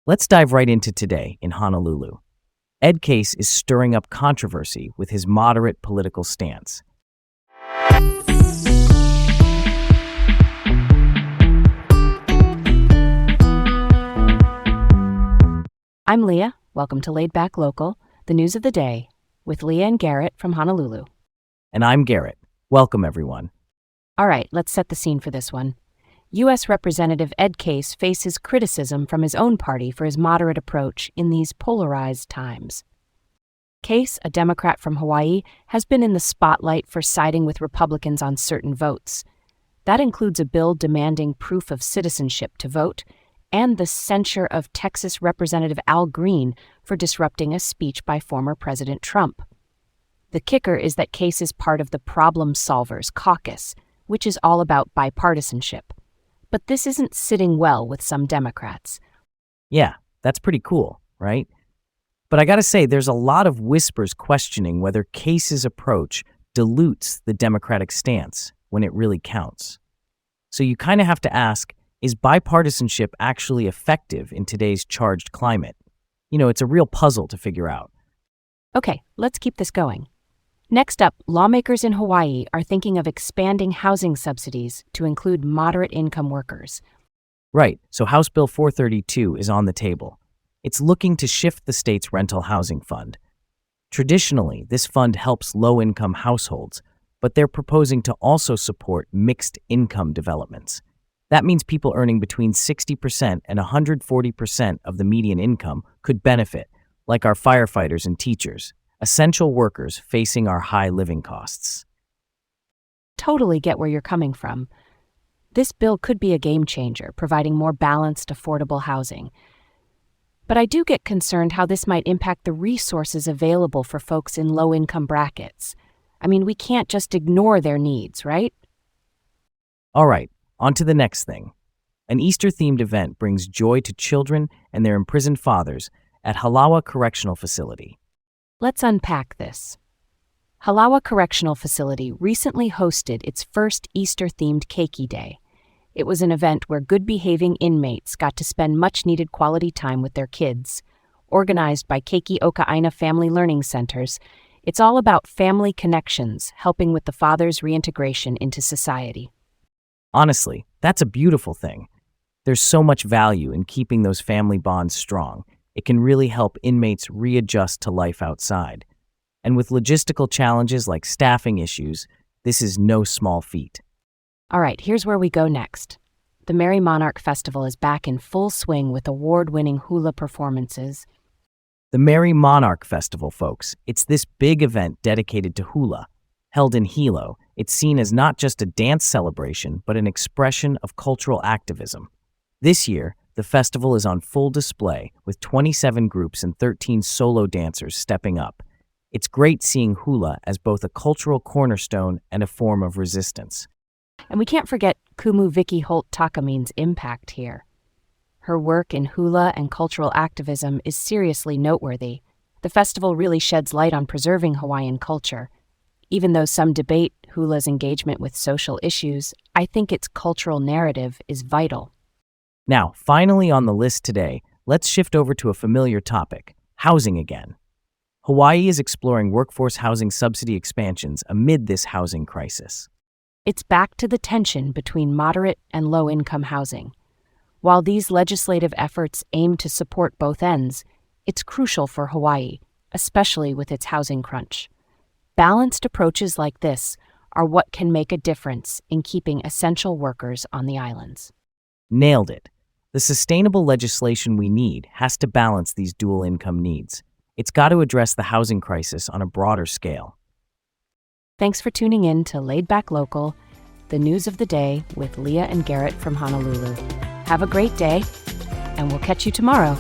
Let's dive right into today in Honolulu. Ed Case is stirring up controversy with his moderate political stance. I'm Leah. Welcome to Laid Back Local, the news of the day, with Leah and Garrett from Honolulu. And I'm Garrett. Welcome, everyone. All right, let's set the scene for this one. U.S. Representative Ed Case faces criticism from his own party for his moderate approach in these polarized times. Case, a Democrat from Hawaii, has been in the spotlight for siding with Republicans on certain votes. That includes a bill demanding proof of citizenship to vote, and the censure of Texas Representative Al Green for disrupting a speech by former President Trump. The kicker is that Case is part of the Problem Solvers Caucus, which is all about bipartisanship. But this isn't sitting well with some Democrats. Yeah, that's pretty cool, right? But I gotta say, there's a lot of whispers questioning whether Case's approach dilutes the Democratic stance when it really counts. So you kind of have to ask, is bipartisanship actually effective in today's charged climate? It's a real puzzle to figure out. Okay, let's keep this going. Next up, lawmakers in Hawaii are thinking of expanding housing subsidies to include moderate-income workers. Right, so House Bill 432 is on the table. It's looking to shift the state's rental housing fund. Traditionally, this fund helps low-income households, but they're proposing to also support mixed-income developments. That means people earning between 60% and 140% of the median income could benefit, like our firefighters and teachers, essential workers facing our high living costs. Totally get where you're coming from. This bill could be a game changer, providing more balanced, affordable housing. But I do get concerned how this might impact the resources available for folks in low-income brackets. We can't just ignore their needs, right? All right. On to the next thing. An Easter-themed event brings joy to children and their imprisoned fathers at Halawa Correctional Facility. Let's unpack this. Halawa Correctional Facility recently hosted its first Easter-themed Keiki Day. It was an event where good-behaving inmates got to spend much-needed quality time with their kids. Organized by Keiki Oka'aina Family Learning Centers, it's all about family connections, helping with the father's reintegration into society. Honestly, that's a beautiful thing. There's so much value in keeping those family bonds strong. It can really help inmates readjust to life outside. And with logistical challenges like staffing issues, this is no small feat. All right, here's where we go next. The Merry Monarch Festival is back in full swing with award-winning hula performances. The Merry Monarch Festival, folks, it's this big event dedicated to hula. Held in Hilo, it's seen as not just a dance celebration, but an expression of cultural activism. This year, the festival is on full display, with 27 groups and 13 solo dancers stepping up. It's great seeing hula as both a cultural cornerstone and a form of resistance. And we can't forget Kumu Vicky Holt Takamine's impact here. Her work in hula and cultural activism is seriously noteworthy. The festival really sheds light on preserving Hawaiian culture. Even though some debate hula's engagement with social issues, I think its cultural narrative is vital. Now, finally on the list today, let's shift over to a familiar topic, housing again. Hawaii is exploring workforce housing subsidy expansions amid this housing crisis. It's back to the tension between moderate and low-income housing. While these legislative efforts aim to support both ends, it's crucial for Hawaii, especially with its housing crunch. Balanced approaches like this are what can make a difference in keeping essential workers on the islands. Nailed it. The sustainable legislation we need has to balance these dual income needs. It's got to address the housing crisis on a broader scale. Thanks for tuning in to Laid Back Local, the news of the day with Leah and Garrett from Honolulu. Have a great day, and we'll catch you tomorrow.